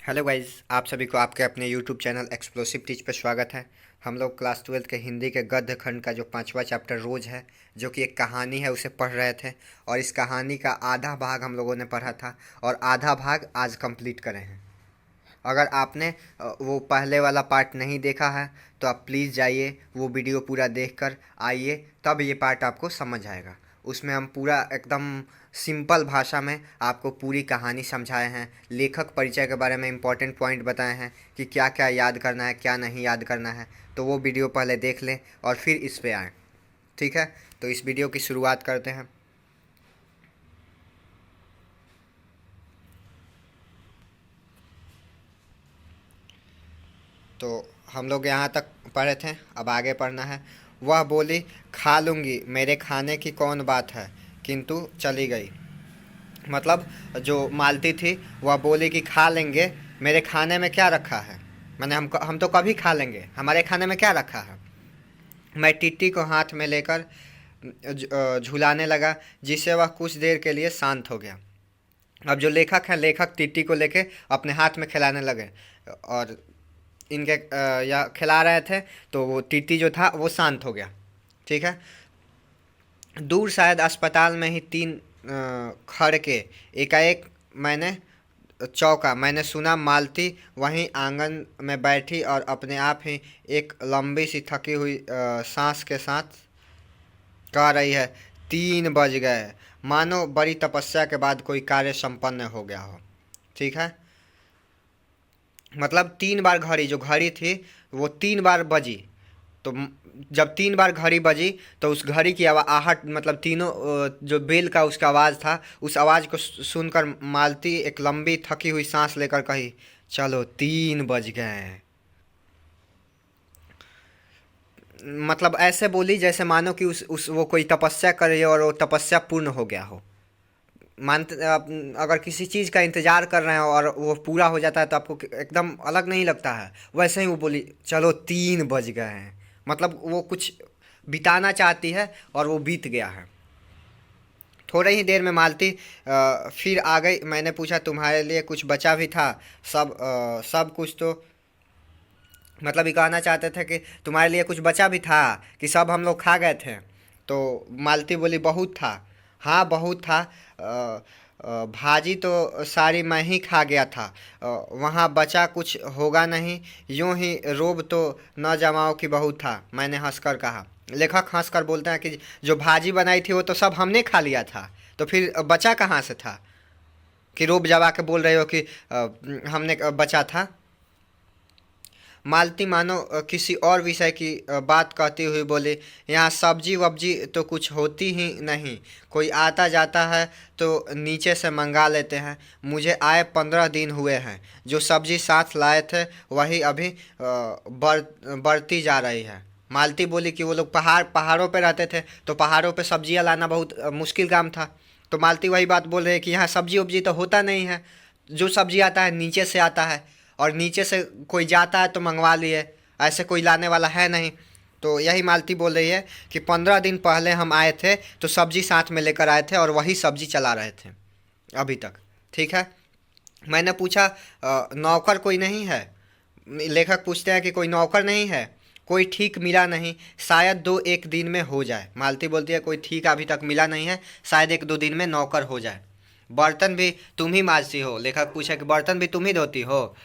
Hello guys, आप सभी को आपके अपने यूट्यूब चैनल एक्सप्लोसिव टीच पर स्वागत है। हम लोग क्लास 12 के हिंदी के गद्य खंड का जो 5वां चैप्टर रोज है, जो कि एक कहानी है, उसे पढ़ रहे थे। और इस कहानी का आधा भाग हम लोगों ने पढ़ा था और आधा भाग आज कंप्लीट करे हैं। अगर आपने वो पहले वाला पार्ट नहीं देखा है तो आप प्लीज़ जाइए, वो वीडियो पूरा देख कर आइए, तब ये पार्ट आपको समझ आएगा। उसमें हम पूरा एकदम सिंपल भाषा में आपको पूरी कहानी समझाए हैं। लेखक परिचय के बारे में इम्पोर्टेंट पॉइंट बताए हैं कि क्या क्या याद करना है, क्या नहीं याद करना है। तो वो वीडियो पहले देख लें और फिर इस पे आएँ। ठीक है, तो इस वीडियो की शुरुआत करते हैं। तो हम लोग यहाँ तक पढ़े थे, अब आगे पढ़ना है। वह बोली, खा लूँगी, मेरे खाने की कौन बात है, किंतु चली गई। मतलब जो मालती थी वह बोली कि खा लेंगे, मेरे खाने में क्या रखा है। मैंने हम तो कभी खा लेंगे, हमारे खाने में क्या रखा है। मैं टिट्टी को हाथ में लेकर झुलाने लगा, जिससे वह कुछ देर के लिए शांत हो गया। अब जो लेखक हैं, लेखक टिट्टी को लेके अपने हाथ में खिलाने लगे और इनके या खिला रहे थे, तो वो टीटी जो था वो शांत हो गया। ठीक है। दूर शायद अस्पताल में ही तीन खड़ के एकाएक मैंने चौंका। मैंने सुना मालती वहीं आंगन में बैठी और अपने आप ही एक लंबी सी थकी हुई सांस के साथ कह रही है, 3 बज गए। मानो बड़ी तपस्या के बाद कोई कार्य संपन्न हो गया हो। ठीक है। मतलब 3 बार घड़ी, जो घड़ी थी वो 3 बार बजी। तो जब 3 बार घड़ी बजी तो उस घड़ी की आहट, मतलब तीनों जो बेल का उसका आवाज़ था, उस आवाज़ को सुनकर मालती एक लंबी थकी हुई सांस लेकर कही, चलो 3 बज गए। मतलब ऐसे बोली जैसे मानो कि उस वो कोई तपस्या कर रही है और वो तपस्या पूर्ण हो गया हो। मानते आप, अगर किसी चीज़ का इंतज़ार कर रहे हो और वो पूरा हो जाता है तो आपको एकदम अलग नहीं लगता है। वैसे ही वो बोली, चलो 3 बज गए। मतलब वो कुछ बिताना चाहती है और वो बीत गया है। थोड़ी ही देर में मालती फिर आ गई। मैंने पूछा, तुम्हारे लिए कुछ बचा भी था? सब कुछ तो, मतलब ये कहना चाहते थे कि तुम्हारे लिए कुछ बचा भी था कि सब हम लोग खा गए थे। तो मालती बोली, बहुत था। हाँ बहुत था। भाजी तो सारी मैं ही खा गया था। वहाँ बचा कुछ होगा नहीं। यूं ही रोब तो न जमाओ कि बहुत था, मैंने हंसकर कहा। लेखक हंसकर बोलते हैं कि जो भाजी बनाई थी वो तो सब हमने खा लिया था, तो फिर बचा कहाँ से था कि रोब जमा के बोल रहे हो कि हमने बचा था। मालती मानो किसी और विषय की बात कहती हुई बोली, यहाँ सब्जी वब्जी तो कुछ होती ही नहीं। कोई आता जाता है तो नीचे से मंगा लेते हैं। मुझे आए 15 दिन हुए हैं। जो सब्जी साथ लाए थे वही अभी बढ़ती जा रही है। मालती बोली कि वो लोग पहाड़ों पे रहते थे, तो पहाड़ों पे सब्जियां लाना बहुत मुश्किल काम था। तो मालती वही बात बोल रही है कि यहाँ सब्जी वब्जी तो होता नहीं है। जो सब्जी आता है नीचे से आता है, और नीचे से कोई जाता है तो मंगवा लिए, ऐसे कोई लाने वाला है नहीं। तो यही मालती बोल रही है कि 15 दिन पहले हम आए थे तो सब्जी साथ में लेकर आए थे और वही सब्जी चला रहे थे अभी तक। ठीक है। मैंने पूछा, नौकर कोई नहीं है? लेखक पूछते हैं कि कोई नौकर नहीं है? कोई ठीक मिला नहीं, शायद 2-1 दिन में हो जाए। मालती बोलती है, कोई ठीक अभी तक मिला नहीं है, शायद 1-2 दिन में नौकर हो जाए। बर्तन भी तुम ही मांजती हो? लेखक पूछा कि बर्तन भी तुम ही धोती हो?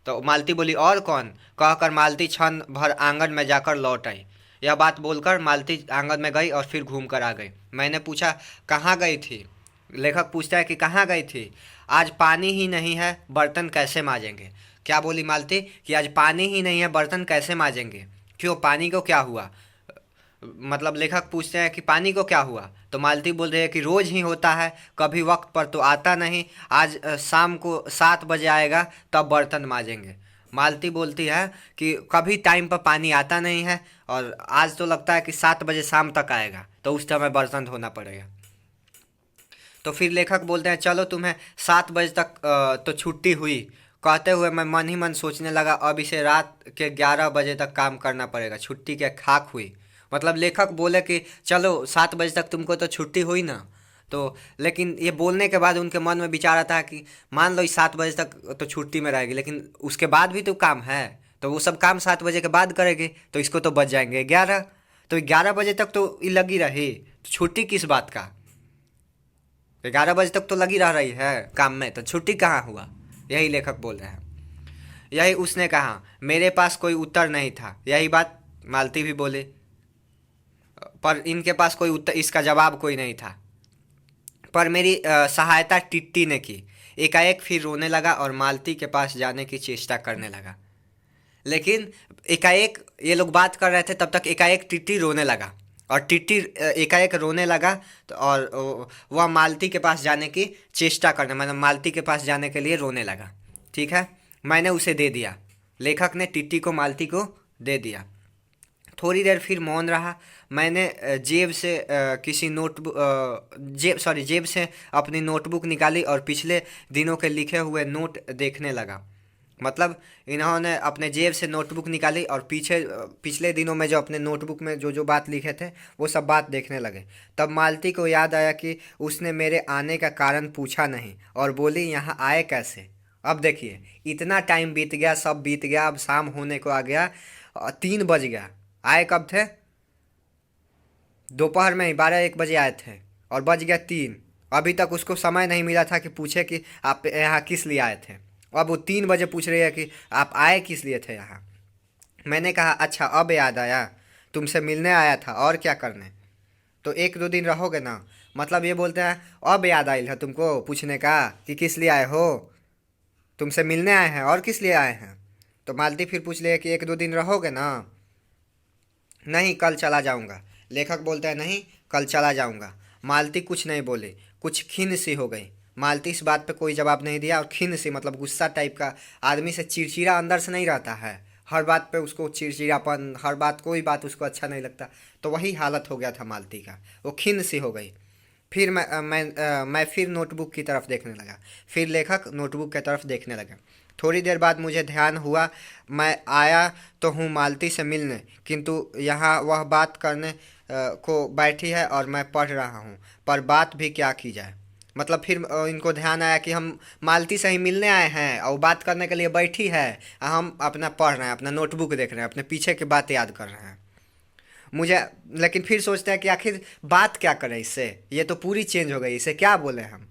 तो मालती बोली, और कौन? कहकर मालती क्षण भर आंगन में जाकर लौट आई। यह बात बोलकर मालती आंगन में गई और फिर घूम कर आ गई। मैंने पूछा, कहाँ गई थी? लेखक पूछता है कि कहाँ गई थी? आज पानी ही नहीं है, बर्तन कैसे मांजेंगे? क्या बोली मालती कि आज पानी ही नहीं है, बर्तन कैसे मांजेंगे? क्यों, पानी को क्या हुआ? मतलब लेखक पूछते हैं कि पानी को क्या हुआ? तो मालती बोल रही है कि रोज ही होता है, कभी वक्त पर तो आता नहीं। आज शाम को 7 बजे आएगा, तब बर्तन मांजेंगे। मालती बोलती है कि कभी टाइम पर पानी आता नहीं है और आज तो लगता है कि 7 बजे शाम तक आएगा, तो उस समय बर्तन धोना पड़ेगा। तो फिर लेखक बोलते हैं, चलो तुम्हें 7 बजे तक तो छुट्टी हुई। कहते हुए मैं मन ही मन सोचने लगा, अब इसे रात के 11 बजे तक काम करना पड़ेगा। छुट्टी के खाक हुई। मतलब लेखक बोले कि चलो 7 बजे तक तुमको तो छुट्टी हुई ना, तो लेकिन ये बोलने के बाद उनके मन में विचार आता है कि मान लो इस 7 बजे तक तो छुट्टी में रहेगी, लेकिन उसके बाद भी तो काम है, तो वो सब काम 7 बजे के बाद करेंगे, तो इसको तो बच जाएंगे 11। तो 11 बजे तक तो ये लगी रही, तो छुट्टी किस बात का? 11 बजे तक तो लगी रह रही है काम में, तो छुट्टी कहाँ हुआ? यही लेखक बोल रहे हैं। यही उसने कहा, मेरे पास कोई उत्तर नहीं था। यही बात मालती भी बोले, पर इनके पास कोई उत्तर, इसका जवाब कोई नहीं था। पर मेरी सहायता टिट्टी ने की। एकाएक फिर रोने लगा और मालती के पास जाने की चेष्टा करने लगा। लेकिन एकाएक ये लोग बात कर रहे थे, तब तक एकाएक टिट्टी रोने लगा, और टिट्टी एकाएक रोने लगा तो और वह मालती के पास जाने की चेष्टा करने, मतलब मालती के पास जाने के लिए रोने लगा। ठीक है, मैंने उसे दे दिया। लेखक ने टिट्टी को मालती को दे दिया। थोड़ी देर फिर मौन रहा। मैंने जेब से किसी नोटबुक जेब से अपनी नोटबुक निकाली और पिछले दिनों के लिखे हुए नोट देखने लगा। मतलब इन्होंने अपने जेब से नोटबुक निकाली और पिछले दिनों में जो अपने नोटबुक में जो जो बात लिखे थे वो सब बात देखने लगे। तब मालती को याद आया कि उसने मेरे आने का कारण पूछा नहीं, और बोली यहाँ आए कैसे। अब देखिए, इतना टाइम बीत गया, सब बीत गया, अब शाम होने को आ गया, 3 बज गया। आए कब थे? दोपहर में ही 12-1 बजे आए थे, और बज गया 3। अभी तक उसको समय नहीं मिला था कि पूछे कि आप यहाँ किस लिए आए थे। अब वो 3 बजे पूछ रही है कि आप आए किस लिए थे यहाँ। मैंने कहा अच्छा अब याद आया, तुमसे मिलने आया था, और क्या करने। तो 1-2 दिन रहोगे ना? मतलब ये बोलते हैं अब याद आई है तुमको पूछने का कि किस लिए आए हो। तुमसे मिलने आए हैं, और किस लिए आए हैं? तो मालती फिर पूछ लिया कि 1-2 दिन रहोगे ना? नहीं, कल चला जाऊंगा। लेखक बोलता है नहीं, कल चला जाऊंगा। मालती कुछ नहीं बोली, कुछ खिन्न सी हो गई। मालती इस बात पे कोई जवाब नहीं दिया, और खिन्न सी मतलब गुस्सा टाइप का। आदमी से चिड़चिड़ा अंदर से नहीं रहता है, हर बात पे उसको चिड़चिड़ापन, हर बात, कोई बात उसको अच्छा नहीं लगता। तो वही हालत हो गया था मालती का, वो खिन्न सी हो गई। फिर मैं फिर नोटबुक की तरफ देखने लगा। फिर लेखक नोटबुक की तरफ देखने लगा। थोड़ी देर बाद मुझे ध्यान हुआ, मैं आया तो हूँ मालती से मिलने, किंतु यहाँ वह बात करने को बैठी है और मैं पढ़ रहा हूँ, पर बात भी क्या की जाए। मतलब फिर इनको ध्यान आया कि हम मालती से ही मिलने आए हैं और बात करने के लिए बैठी है, हम अपना पढ़ रहे हैं, अपना नोटबुक देख रहे हैं, अपने पीछे की बात याद कर रहे हैं। मुझे लेकिन फिर सोचते हैं कि आखिर बात क्या करें इससे, ये तो पूरी चेंज हो गई, इसे क्या बोले हम।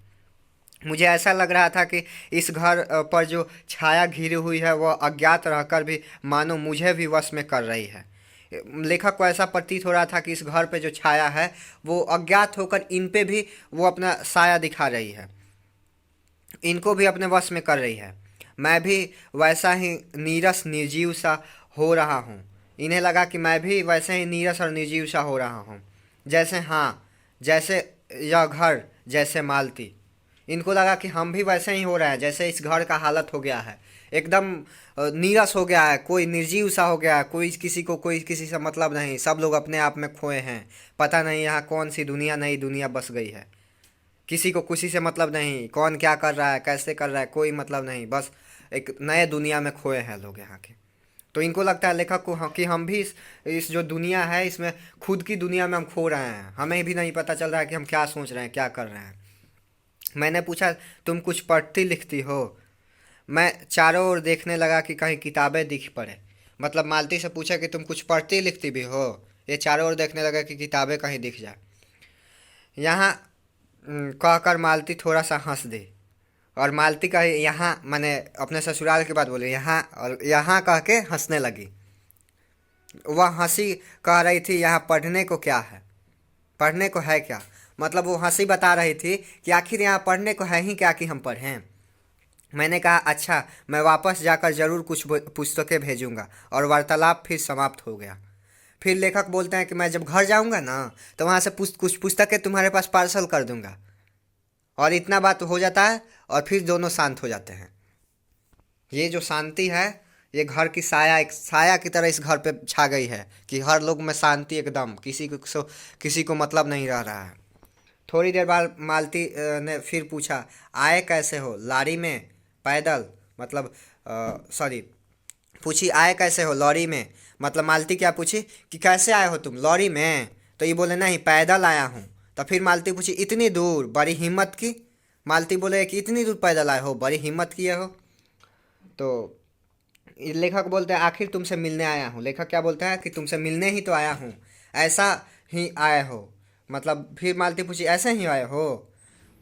मुझे ऐसा लग रहा था कि इस घर पर जो छाया घिरी हुई है वह अज्ञात रहकर भी मानो मुझे भी वश में कर रही है। लेखक को ऐसा प्रतीत हो रहा था कि इस घर पे जो छाया है वो अज्ञात होकर इन पे भी वो अपना साया दिखा रही है, इनको भी अपने वश में कर रही है। मैं भी वैसा ही नीरस निर्जीव सा हो रहा हूँ। इन्हें लगा कि मैं भी वैसे ही नीरस और निर्जीव सा हो रहा हूँ, जैसे, हाँ, जैसे यह घर, जैसे मालती। इनको लगा कि हम भी वैसे ही हो रहे हैं जैसे इस घर का हालत हो गया है, एकदम नीरस हो गया है, कोई निर्जीव सा हो गया है, कोई किसी से मतलब नहीं, सब लोग अपने आप में खोए हैं। पता नहीं यहाँ कौन सी दुनिया, नई दुनिया बस गई है। किसी को किसी से मतलब नहीं, कौन क्या कर रहा है, कैसे कर रहा है, कोई मतलब नहीं, बस एक नए दुनिया में खोए हैं लोग यहाँ के। तो इनको लगता है लेखक को कि हम भी इस जो दुनिया है इसमें खुद की दुनिया में हम खो रहे हैं, हमें भी नहीं पता चल रहा है कि हम क्या सोच रहे हैं, क्या कर रहे हैं। मैंने पूछा तुम कुछ पढ़ती लिखती हो? मैं चारों ओर देखने लगा कि कहीं किताबें दिख पड़े। मतलब मालती से पूछा कि तुम कुछ पढ़ती लिखती भी हो? ये चारों ओर देखने लगा कि किताबें कहीं दिख जाए। यहाँ कहकर मालती थोड़ा सा हंस दी, और मालती का यहाँ मैंने अपने ससुराल के बाद बोले यहाँ, और यहाँ कह के हंसने लगी। वह हंसी कह रही थी यहाँ पढ़ने को क्या है, पढ़ने को है क्या। मतलब वो हंसी बता रही थी कि आखिर यहाँ पढ़ने को है ही क्या कि हम पढ़ें। मैंने कहा अच्छा, मैं वापस जाकर ज़रूर कुछ पुस्तकें भेजूंगा, और वार्तालाप फिर समाप्त हो गया। फिर लेखक बोलते हैं कि मैं जब घर जाऊंगा ना तो वहाँ से कुछ पुस्तकें तुम्हारे पास पार्सल कर दूंगा। और इतना बात हो जाता है और फिर दोनों शांत हो जाते हैं। ये जो शांति है ये घर की साया, एक साया की तरह इस घर पे छा गई है कि हर लोग में शांति, एकदम किसी को मतलब नहीं रह रहा है। थोड़ी देर बाद मालती ने फिर पूछा आए कैसे हो, लारी में, पैदल, मतलब सॉरी, पूछी आए कैसे हो, लॉरी में। मतलब मालती क्या पूछी कि कैसे आए हो तुम, लॉरी में? तो ये बोले नहीं, पैदल आया हूँ। तो फिर मालती पूछी इतनी दूर, बड़ी हिम्मत की। मालती बोले कि इतनी दूर पैदल आए हो, बड़ी हिम्मत किए हो। तो लेखक बोलते हैं आखिर तुमसे मिलने आया हूँ। लेखक क्या बोलता है कि तुमसे मिलने ही तो आया हूँ, ऐसा ही आए हो। मतलब फिर मालती पूछी ऐसे ही आए हो।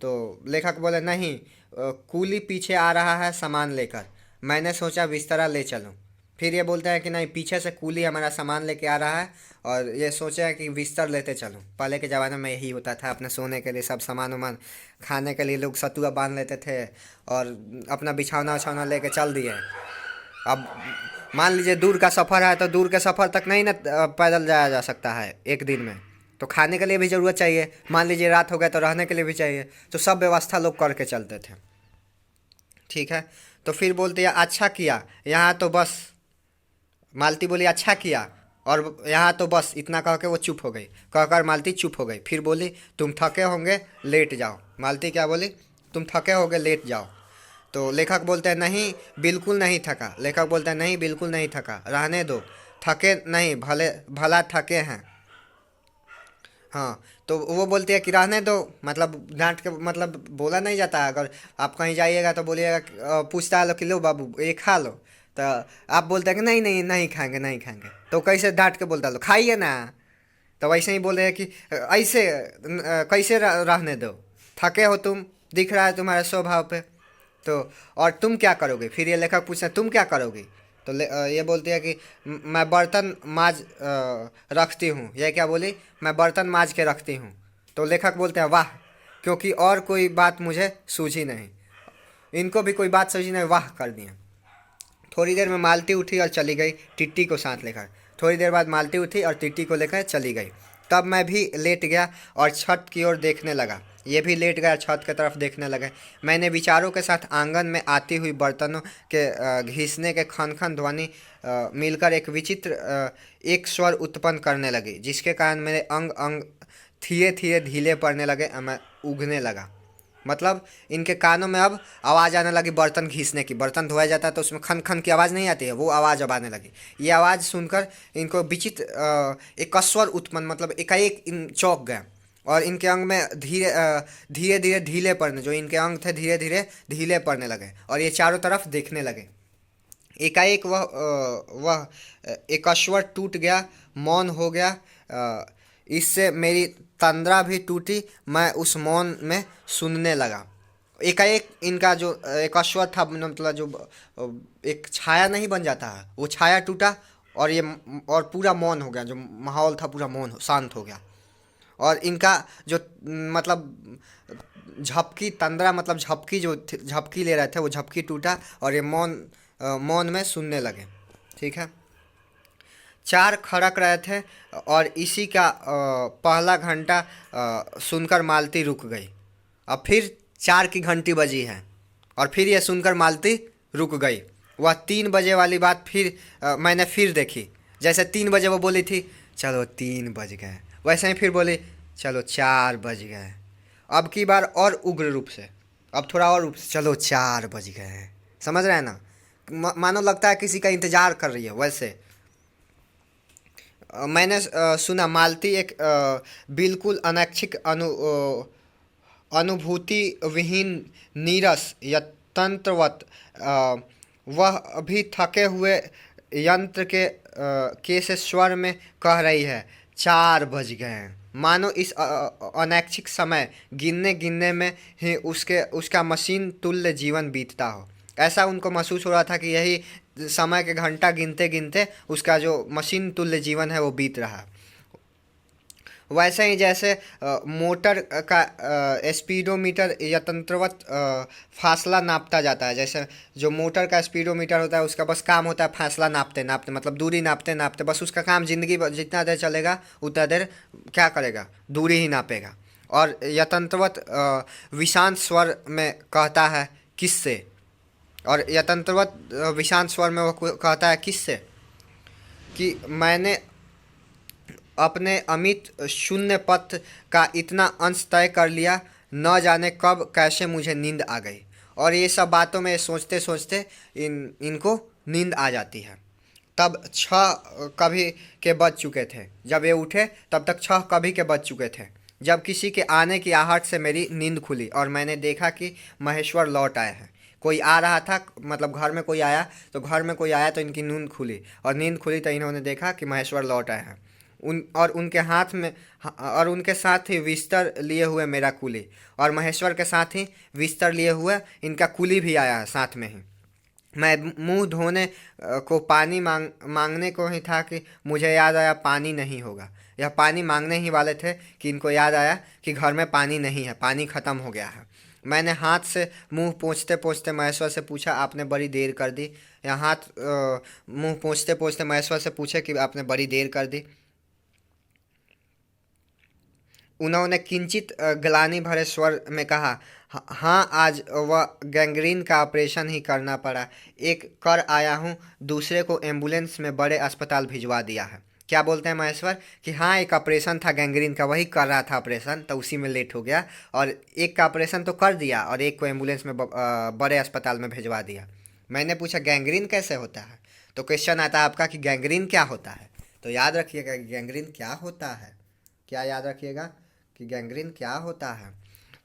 तो लेखक बोले नहीं, कूली पीछे आ रहा है सामान लेकर, मैंने सोचा बिस्तरा ले चलूं। फिर ये बोलता है कि नहीं, पीछे से कूली हमारा सामान लेके आ रहा है और ये सोचा है कि बिस्तर लेते चलूं। पहले के ज़माने में यही होता था, अपने सोने के लिए सब सामान वामान, खाने के लिए लोग सतुआ बांध लेते थे और अपना बिछौना उछौना लेके चल दिए। अब मान लीजिए दूर का सफ़र है तो दूर के सफ़र तक नहीं ना पैदल जाया जा सकता है एक दिन में, तो खाने के लिए भी ज़रूरत चाहिए, मान लीजिए रात हो गया तो रहने के लिए भी चाहिए, तो सब व्यवस्था लोग करके चलते थे। ठीक है, तो फिर बोलते हैं अच्छा किया यहाँ तो बस। मालती बोली अच्छा किया और यहाँ तो बस, इतना कह के वो चुप हो गई। कहकर मालती चुप हो गई। फिर बोली तुम थके होंगे, लेट जाओ। मालती क्या बोली, तुम थके होंगे, लेट जाओ। तो लेखक बोलते हैं नहीं बिल्कुल नहीं थका। लेखक बोलते हैं नहीं बिल्कुल नहीं थका, रहने दो, थके नहीं, भले भला थके हैं। हाँ, तो वो बोलती है कि रहने दो, मतलब डांट के, मतलब बोला नहीं जाता है। अगर आप कहीं जाइएगा तो बोलिएगा पूछता है लो कि लो बाबू ये खा लो, तो आप बोलते हैं कि नहीं नहीं नहीं खाएंगे नहीं खाएंगे, तो कैसे डांट के बोलता लो खाइए ना। तो वैसे ही बोले हैं कि ऐसे कैसे रहने दो, थके हो तुम, दिख रहा है तुम्हारे स्वभाव पे। तो और तुम क्या करोगे, फिर ये लेखक पूछते हैं तुम क्या करोगी। तो ये बोलती है कि मैं बर्तन माज रखती हूँ। ये क्या बोली, मैं बर्तन माज के रखती हूँ। तो लेखक बोलते हैं वाह, क्योंकि और कोई बात मुझे सूझी नहीं। इनको भी कोई बात सूझी नहीं, वाह कर दिए। थोड़ी देर में मालती उठी और चली गई टिट्टी को साथ लेकर। थोड़ी देर बाद मालती उठी और टिट्टी को लेकर चली गई। तब मैं भी लेट गया और छत की ओर देखने लगा। ये भी लेट गया, छत की तरफ देखने लगे। मैंने विचारों के साथ आंगन में आती हुई बर्तनों के घिसने के खन खन ध्वनि मिलकर एक विचित्र एक स्वर उत्पन्न करने लगी, जिसके कारण मेरे अंग अंग धीरे धीरे ढीले पड़ने लगे और मैं उगने लगा। मतलब इनके कानों में अब आवाज़ आने लगी बर्तन घिसने की। बर्तन धोया जाता है तो उसमें खन खन की आवाज़ नहीं आती है, वो आवाज़ अब आने लगी। ये आवाज़ सुनकर इनको विचित्र एक स्वर उत्पन्न, मतलब एकाएक इन चौंक गए और इनके अंग में धीरे धीरे ढीले पड़ने, जो इनके अंग थे धीरे धीरे ढीले पड़ने लगे और ये चारों तरफ देखने लगे। एकाएक वह एक स्वर टूट गया, मौन हो गया। इससे मेरी तंद्रा भी टूटी, मैं उस मौन में सुनने लगा। एकाएक इनका जो एक स्वर था, मतलब जो एक छाया नहीं बन जाता है, वो छाया टूटा और ये और पूरा मौन हो गया। जो माहौल था पूरा मौन शांत हो गया और इनका जो मतलब झपकी तंद्रा, मतलब झपकी जो झपकी ले रहे थे वो झपकी टूटा और ये मौन में सुनने लगे। ठीक है, चार खड़क रहे थे और इसी का पहला घंटा सुनकर मालती रुक गई। अब फिर चार की घंटी बजी है और फिर ये सुनकर मालती रुक गई। वह 3 बजे वाली बात फिर मैंने फिर देखी। जैसे 3 बजे वो बोली थी चलो 3 बज गए, वैसे ही फिर बोली चलो 4 बज गए। अब की बार और उग्र रूप से, अब थोड़ा और रूप से, चलो 4 बज गए। समझ रहे हैं ना, मानो लगता है किसी का इंतज़ार कर रही है वैसे। मैंने सुना मालती एक बिल्कुल अनैच्छिक अनुभूति विहीन नीरस या तंत्रवत, वह अभी थके हुए यंत्र के से स्वर में कह रही है 4 बज गए हैं। मानो इस अनैच्छिक समय गिनने गिनने में ही उसका मशीन तुल्य जीवन बीतता हो। ऐसा उनको महसूस हो रहा था कि यही समय के घंटा गिनते गिनते उसका जो मशीन तुल्य जीवन है वो बीत रहा। वैसे ही जैसे मोटर का स्पीडोमीटर यंत्रवत फासला नापता जाता है। जैसे जो मोटर का स्पीडोमीटर होता है उसका बस काम होता है फासला नापते नापते, मतलब दूरी नापते नापते, बस उसका काम ज़िंदगी जितना देर चलेगा उतना देर क्या करेगा, दूरी ही नापेगा। और यंत्रवत विशांत स्वर में कहता है किससे, और यंत्रवत विशांत स्वर में वो कहता है किससे, कि मैंने अपने अमित शून्य पथ का इतना अंश तय कर लिया, न जाने कब कैसे मुझे नींद आ गई। और ये सब बातों में सोचते सोचते इनको नींद आ जाती है। तब 6 कभी के बज चुके थे। जब ये उठे तब तक 6 कभी के बज चुके थे। जब किसी के आने की आहट से मेरी नींद खुली और मैंने देखा कि महेश्वर लौट आए हैं। कोई आ रहा था, मतलब घर में कोई आया, तो घर में कोई आया तो इनकी नींद खुली, और नींद खुली तो इन्होंने देखा कि महेश्वर लौट आए हैं। उन और उनके हाथ में और उनके साथ ही बिस्तर लिए हुए मेरा कुली, और महेश्वर के साथ ही बिस्तर लिए हुए इनका कुली भी आया है साथ में ही। मैं मुंह धोने को पानी मांगने को ही था कि मुझे याद आया पानी नहीं होगा। यह पानी मांगने ही वाले थे कि इनको याद आया कि घर में पानी नहीं है, पानी ख़त्म हो गया है। मैंने हाथ से मुंह पोंछते पोंछते महेश्वर से पूछा, आपने बड़ी देर कर दी। या हाथ मुंह पोंछते पोंछते महेश्वर से पूछे कि आपने बड़ी देर कर दी। उन्होंने किंचित ग्लानि भरे स्वर में कहा, हाँ, आज वह गैंग्रीन का ऑपरेशन ही करना पड़ा। एक कर आया हूँ, दूसरे को एम्बुलेंस में बड़े अस्पताल भिजवा दिया है। क्या बोलते हैं महेश्वर कि हाँ, एक ऑपरेशन था गैंग्रीन का, वही कर रहा था ऑपरेशन, तो उसी में लेट हो गया, और एक का ऑपरेशन तो कर दिया और एक को एम्बुलेंस में बड़े अस्पताल में भिजवा दिया। मैंने पूछा गैंग्रीन कैसे होता है, तो क्वेश्चन आता है आपका कि गैंग्रीन क्या होता है। तो याद रखिएगा कि गैंग्रीन क्या होता है। क्या याद रखिएगा कि गैंग्रीन क्या होता है।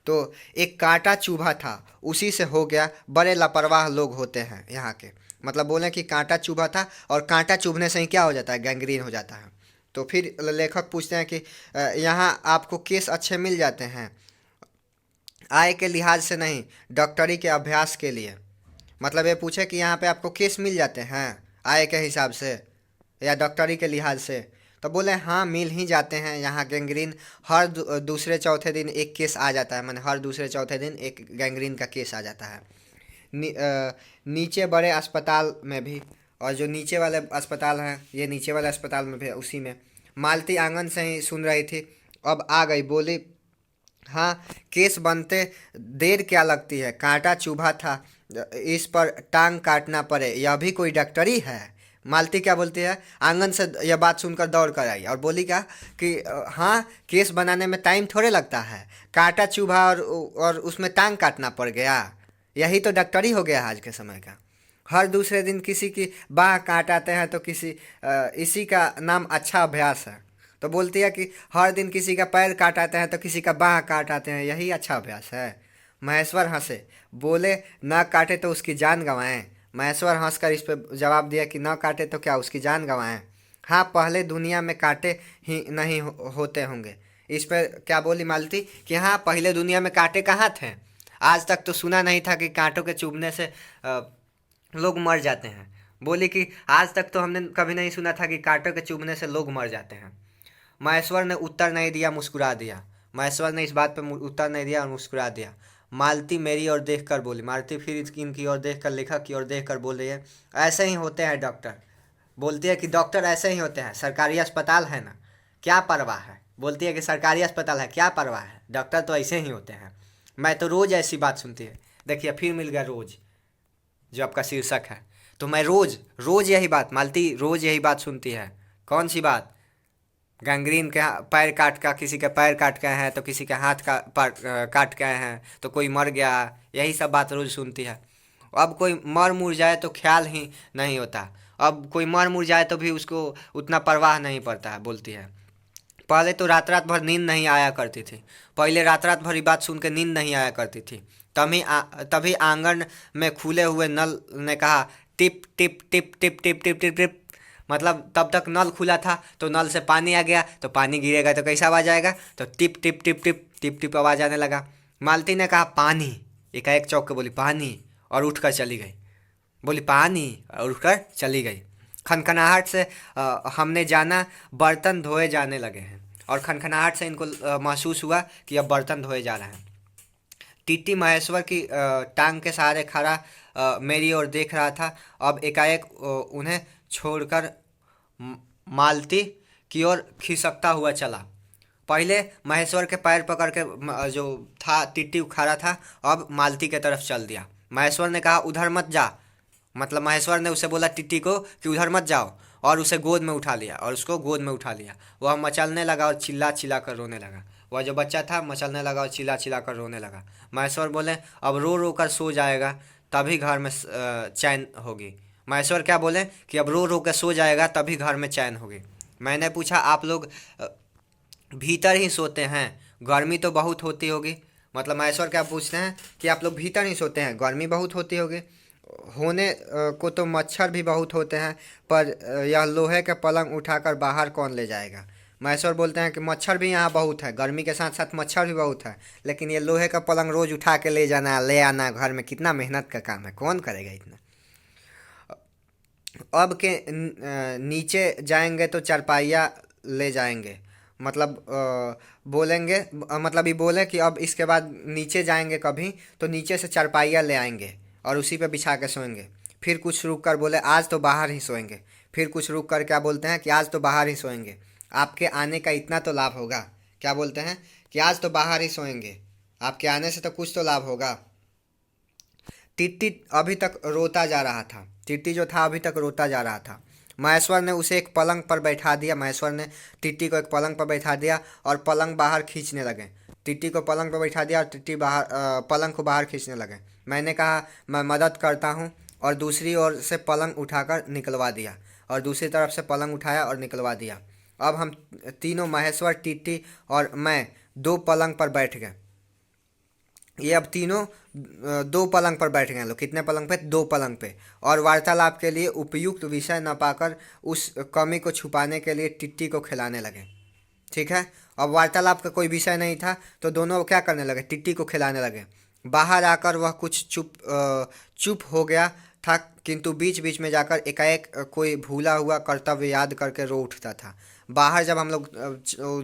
तो एक कांटा चुभा था, उसी से हो गया। बड़े लापरवाह लोग होते हैं यहाँ के, मतलब बोले कि कांटा चुभा था और कांटा चुभने से ही क्या हो जाता है, गैंग्रीन हो जाता है। तो फिर लेखक पूछते हैं कि यहाँ आपको केस अच्छे मिल जाते हैं, आय के लिहाज से नहीं, डॉक्टरी के अभ्यास के लिए। मतलब ये पूछे कि यहाँ पे आपको केस मिल जाते हैं आय के हिसाब से या डॉक्टरी के लिहाज से। तो बोले हाँ, मिल ही जाते हैं। यहाँ गैंग्रीन हर दूसरे चौथे दिन एक केस आ जाता है, मैंने हर दूसरे चौथे दिन एक गैंग्रीन का केस आ जाता है। नीचे बड़े अस्पताल में भी, और जो नीचे वाले अस्पताल हैं ये नीचे वाले अस्पताल में भी, उसी में। मालती आंगन से ही सुन रही थी, अब आ गई, बोली, हाँ, केस बनते देर क्या लगती है, कांटा चुभा था, इस पर टांग काटना पड़े, यह भी कोई डॉक्टरी है। मालती क्या बोलती है, आंगन से यह बात सुनकर दौड़ कर आई और बोली क्या कि हाँ, केस बनाने में टाइम थोड़े लगता है, कांटा चुभा और उसमें टांग काटना पड़ गया, यही तो डॉक्टरी हो गया आज के समय का। हर दूसरे दिन किसी की बाह काटाते हैं तो इसी का नाम अच्छा अभ्यास है। तो बोलती है कि हर दिन किसी का पैर काटाते हैं तो किसी का बाह काटाते हैं, यही अच्छा अभ्यास है। महेश्वर हंसे, बोले, ना काटे तो उसकी जान गंवाएं। महेश्वर हंसकर इस पर जवाब दिया कि ना काटे तो क्या उसकी जान गंवाएं। हाँ, पहले दुनिया में कांटे ही नहीं होते होंगे। इस पर क्या बोली मालती कि हाँ, पहले दुनिया में कांटे कहाँ थे, आज तक तो सुना नहीं था कि कांटों के चुभने से लोग मर जाते हैं। बोली कि आज तक तो हमने कभी नहीं सुना था कि कांटों के चुभने से लोग मर जाते हैं। महेश्वर ने उत्तर नहीं दिया, मुस्कुरा दिया। महेश्वर ने इस बात पर उत्तर नहीं दिया और मुस्कुरा दिया। मालती मेरी ओर देखकर बोली, मालती फिर इनकी ओर देखकर, लेखक की ओर देखकर बोल रही है, ऐसे ही होते हैं डॉक्टर। बोलती है कि डॉक्टर ऐसे ही होते हैं, सरकारी अस्पताल है ना, क्या परवाह है। बोलती है कि सरकारी अस्पताल है, क्या परवाह है, डॉक्टर तो ऐसे ही होते हैं। मैं तो रोज़ ऐसी बात सुनती है। देखिए फिर मिल गया रोज़, जो आपका शीर्षक है। तो मैं रोज़ रोज़ यही बात, मालती रोज़ यही बात सुनती है। कौन सी बात, गैंग्रीन के पैर काट का, किसी के पैर काट गए हैं तो किसी के हाथ का काट गए हैं तो कोई मर गया, यही सब बात रोज़ सुनती है। अब कोई मर मुर जाए तो ख्याल ही नहीं होता, अब कोई मर मुर जाए तो भी उसको उतना परवाह नहीं पड़ता है। बोलती है पहले तो रात रात भर नींद नहीं आया करती थी, पहले रात रात भर ये बात सुन के नींद नहीं आया करती थी। तभी आंगन में खुले हुए नल ने कहा, tip tip tip tip tip tip tip tip. मतलब तब तक नल खुला था तो नल से पानी आ गया, तो पानी गिरेगा तो कैसा आवाज़ आएगा, तो tip tip tip tip tip tip आवाज़ आने लगा। मालती ने कहा पानी, एकाएक चौंक के बोली पानी, और उठकर चली गई। बोली पानी और उठकर चली गई। खनखनाहट से हमने जाना बर्तन धोए जाने लगे हैं, और खनखनाहट से इनको महसूस हुआ कि अब बर्तन धोए जा रहे हैं। टीटी महेश्वर की टांग के सहारे खड़ा मेरी ओर देख रहा था। अब एकाएक उन्हें छोड़कर मालती की ओर खिसकता हुआ चला। पहले महेश्वर के पैर पकड़ के जो था टिट्टी खड़ा था, अब मालती के तरफ चल दिया। महेश्वर ने कहा उधर मत जा, मतलब महेश्वर ने उसे बोला टिट्टी को कि उधर मत जाओ, और उसे गोद में उठा लिया और उसको गोद में उठा लिया। वह मचलने लगा और चिल्ला चिल्ला कर रोने लगा। वह जो बच्चा था मचलने लगा और चिल्ला चिल्ला कर रोने लगा। महेश्वर बोले अब रो रो कर सो जाएगा तभी घर में चैन होगी। महेश्वर क्या बोले कि अब रो रो कर सो जाएगा तभी घर में चैन होगी। मैंने पूछा आप लोग भीतर ही सोते हैं, गर्मी तो बहुत होती होगी। मतलब महेश्वर क्या पूछते हैं कि आप लोग भीतर ही सोते हैं, गर्मी बहुत होती होगी। होने को तो मच्छर भी बहुत होते हैं, पर यह लोहे के पलंग उठाकर बाहर कौन ले जाएगा। महेश्वर बोलते हैं कि मच्छर भी यहाँ बहुत है, गर्मी के साथ साथ मच्छर भी बहुत है, लेकिन ये लोहे का पलंग रोज उठा के ले जाना ले आना घर में कितना मेहनत का काम है, कौन करेगा इतना। अब के नीचे जाएंगे तो चारपाइया ले जाएंगे। मतलब बोलेंगे, मतलब ये बोले कि अब इसके बाद नीचे जाएंगे कभी तो नीचे से चारपाइया ले आएंगे और उसी पे बिछा के सोएंगे। फिर कुछ रुक कर बोले आज तो बाहर ही सोएंगे। फिर कुछ रुक कर क्या बोलते हैं कि आज तो बाहर ही सोएंगे, आपके आने का इतना तो लाभ होगा। क्या बोलते हैं कि आज तो बाहर ही सोएंगे, आपके आने से तो कुछ तो लाभ होगा। टिट्टी अभी तक रोता जा रहा था। टिट्टी जो था अभी तक रोता जा रहा था। महेश्वर ने उसे एक पलंग पर बैठा दिया। महेश्वर ने टिट्टी को एक पलंग पर बैठा दिया और पलंग बाहर खींचने लगे। टिट्टी को पलंग पर बैठा दिया और टिट्टी बाहर पलंग को बाहर खींचने लगे। मैंने कहा मैं मदद करता हूँ, और दूसरी ओर से पलंग उठाकर निकलवा दिया, और दूसरी तरफ से पलंग उठाया और निकलवा दिया। अब हम तीनों, महेश्वर, टिट्टी और मैं, दो पलंग पर बैठ गए। ये अब तीनों दो पलंग पर बैठ गए लोग। कितने पलंग पे? दो पलंग पे। और वार्तालाप के लिए उपयुक्त विषय न पाकर उस कमी को छुपाने के लिए टिट्टी को खिलाने लगे। ठीक है, अब वार्तालाप का कोई विषय नहीं था तो दोनों क्या करने लगे? टिट्टी को खिलाने लगे। बाहर आकर वह कुछ चुप हो गया था, किंतु बीच बीच में जाकर एकाएक कोई भूला हुआ कर्तव्य याद करके रो उठता था। बाहर जब हम लोग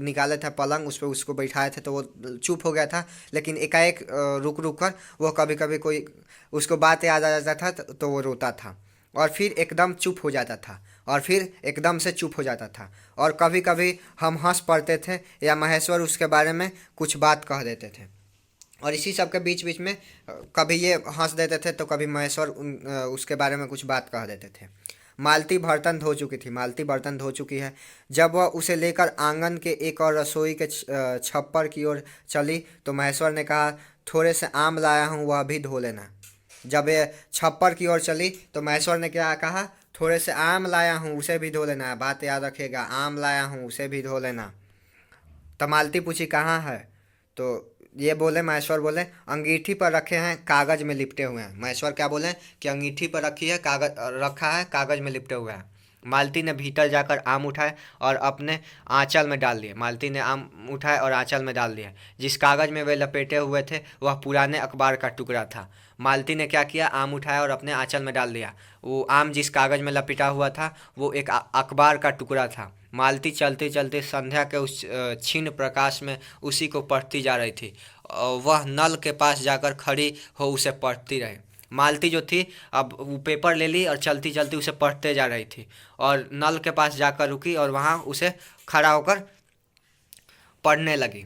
निकाले थे पलंग, उस पर उसको बैठाए थे तो वो चुप हो गया था, लेकिन एकाएक रुक रुक कर वो कभी कभी कोई उसको बात याद आ जाता था तो वो रोता था, और फिर एकदम चुप हो जाता था, और फिर एकदम से चुप हो जाता था। और कभी कभी हम हंस पड़ते थे या महेश्वर उसके बारे में कुछ बात कह देते थे, और इसी सब के बीच बीच में कभी ये हंस देते थे तो कभी महेश्वर उसके बारे में कुछ बात कह देते थे। मालती बर्तन धो चुकी थी। मालती बर्तन धो चुकी है। जब वह उसे लेकर आंगन के एक और रसोई के छप्पर की ओर चली तो महेश्वर ने कहा थोड़े से आम लाया हूँ, वह भी धो लेना। जब ये छप्पर की ओर चली तो महेश्वर ने क्या कहा? थोड़े से आम लाया हूँ, उसे भी धो लेना। बात याद रखिएगा, आम लाया हूँ, उसे भी धो लेना। तो मालती पूछी कहाँ है? तो ये बोले, महेश्वर बोले अंगीठी पर रखे हैं, कागज में लिपटे हुए हैं। महेश्वर क्या बोले कि अंगीठी पर रखी है, कागज रखा है, कागज में लिपटे हुए हैं। मालती ने भीतर जाकर आम उठाए और अपने आंचल में डाल लिए। मालती ने आम उठाए और आंचल में डाल दिया। जिस कागज में वे लपेटे हुए थे वह पुराने अखबार का टुकड़ा था। मालती ने क्या किया? आम उठाया और अपने आंचल में डाल दिया। वो आम जिस कागज में लपेटा हुआ था वो एक अखबार का टुकड़ा था। मालती चलते चलते संध्या के उस क्षीण प्रकाश में उसी को पढ़ती जा रही थी। वह नल के पास जाकर खड़ी हो उसे पढ़ती रही। मालती जो थी अब वो पेपर ले ली और चलती चलती उसे पढ़ते जा रही थी, और नल के पास जाकर रुकी और वहाँ उसे खड़ा होकर पढ़ने लगी।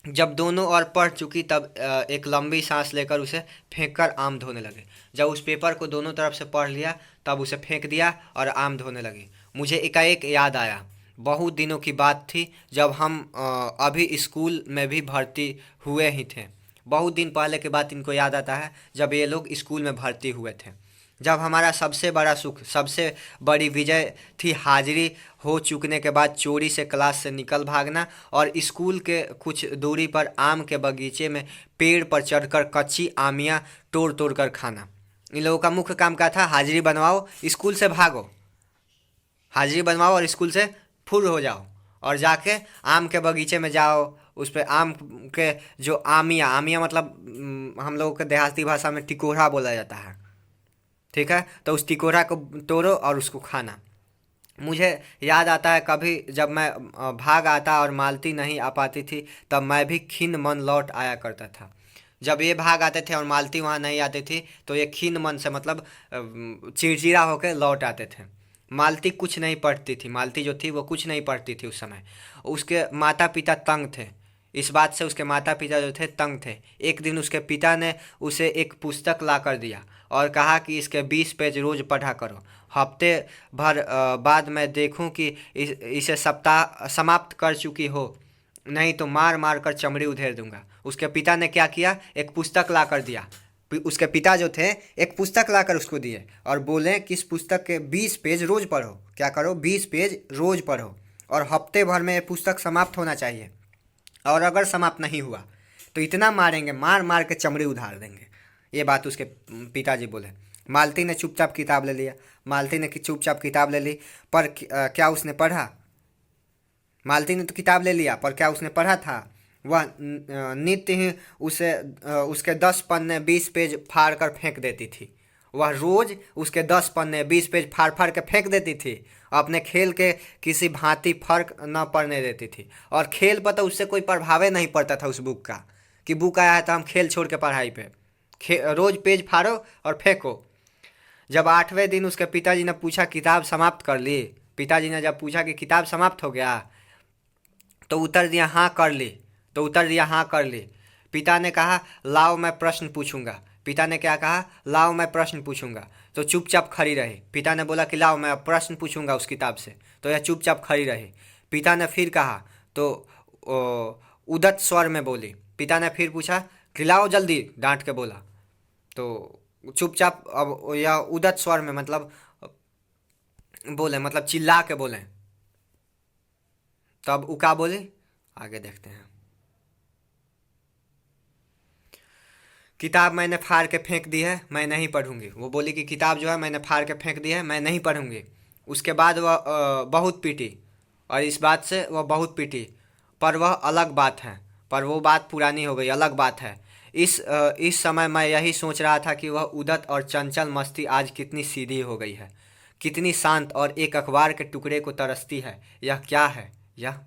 जब दोनों ओर पढ़ चुकी तब एक लंबी सांस लेकर उसे फेंककर आम धोने लगे। जब उस पेपर को दोनों तरफ से पढ़ लिया तब उसे फेंक दिया और आम धोने लगी। मुझे एकाएक याद आया, बहुत दिनों की बात थी जब हम अभी स्कूल में भी भर्ती हुए ही थे। बहुत दिन पहले की बात इनको याद आता है जब ये लोग स्कूल में भर्ती हुए थे। जब हमारा सबसे बड़ा सुख, सबसे बड़ी विजय थी हाजिरी हो चुकने के बाद चोरी से क्लास से निकल भागना और स्कूल के कुछ दूरी पर आम के बगीचे में पेड़ पर चढ़कर कच्ची आमियाँ तोड़ तोड़ कर खाना। इन लोगों का मुख्य काम क्या था? हाजिरी बनवाओ, स्कूल से भागो, हाजिरी बनवाओ और स्कूल से फुर हो जाओ, और जाके आम के बगीचे में जाओ। उस पर आम के जो आमियाँ, आमियाँ मतलब हम लोगों के देहाती भाषा में टिकोरा बोला जाता है। ठीक है, तो उस टिकोरा को तोड़ो और उसको खाना। मुझे याद आता है कभी जब मैं भाग आता और मालती नहीं आ पाती थी तब मैं भी खिन्न मन लौट आया करता था। जब ये भाग आते थे और मालती वहाँ नहीं आती थी तो ये खिन्न मन से मतलब चिड़चिड़ा होकर लौट आते थे। मालती कुछ नहीं पढ़ती थी। मालती जो थी वो कुछ नहीं पढ़ती थी उस समय। उसके माता पिता तंग थे। इस बात से उसके माता पिता जो थे तंग थे। एक दिन उसके पिता ने उसे एक पुस्तक ला कर दिया और कहा कि इसके 20 पेज रोज़ पढ़ा करो। हफ्ते भर बाद मैं देखूं कि इसे सप्ताह समाप्त कर चुकी हो, नहीं तो मार मार कर चमड़ी उधेड़ दूंगा। उसके पिता ने क्या किया? एक पुस्तक ला कर दिया। उसके पिता जो थे एक पुस्तक लाकर उसको दिए और बोले कि इस पुस्तक के 20 पेज रोज़ पढ़ो। क्या करो? 20 पेज रोज़ पढ़ो और हफ्ते भर में ये पुस्तक समाप्त होना चाहिए। और अगर समाप्त नहीं हुआ तो इतना मारेंगे, मार मार के चमड़ी उधार देंगे। ये बात उसके पिताजी बोले। मालती ने चुपचाप किताब ले लिया। मालती ने चुपचाप किताब ले ली, पर क्या उसने पढ़ा? मालती ने तो किताब ले लिया, पर क्या उसने पढ़ा था? वह नित्य ही उसके 10 पन्ने 20 पेज फाड़ कर फेंक देती थी। वह रोज उसके 10 पन्ने 20 पेज फाड़ फाड़ के फेंक देती थी। अपने खेल के किसी भांति फर्क न पड़ने देती थी। और खेल पर तो उससे कोई प्रभाव नहीं पड़ता था उस बुक का, कि बुक आया है तो हम खेल छोड़ के पढ़ाई पे। रोज पेज फाड़ो और फेंको। जब 8वें दिन उसके पिताजी ने पूछा किताब समाप्त कर ली, पिताजी ने जब पूछा कि किताब समाप्त हो गया, तो उत्तर दिया हाँ कर ली। पिता ने कहा लाओ मैं प्रश्न पूछूंगा। पिता ने क्या कहा? लाओ मैं प्रश्न पूछूंगा। तो चुपचाप खड़ी रही। पिता ने बोला कि लाओ मैं प्रश्न पूछूंगा उस किताब से, तो यह चुपचाप खड़ी रही। पिता ने फिर कहा तो उदत स्वर में बोली। पिता ने फिर पूछा कि लाओ जल्दी, डांट के बोला। तो चुपचाप अब यह उदत स्वर में मतलब बोले, मतलब चिल्ला के बोले। तब उका बोले, आगे देखते हैं। किताब मैंने फाड़ के फेंक दी है, मैं नहीं पढ़ूंगी। वो बोली कि किताब जो है मैंने फाड़ के फेंक दी है, मैं नहीं पढ़ूंगी। उसके बाद वह बहुत पीटी, और इस बात से वह बहुत पीटी। पर वह अलग बात है, पर वो बात पुरानी हो गई, अलग बात है। इस समय मैं यही सोच रहा था कि वह उदत और चंचल मस्ती आज कितनी सीधी हो गई है, कितनी शांत और एक अखबार के टुकड़े को तरसती है। यह क्या है? यह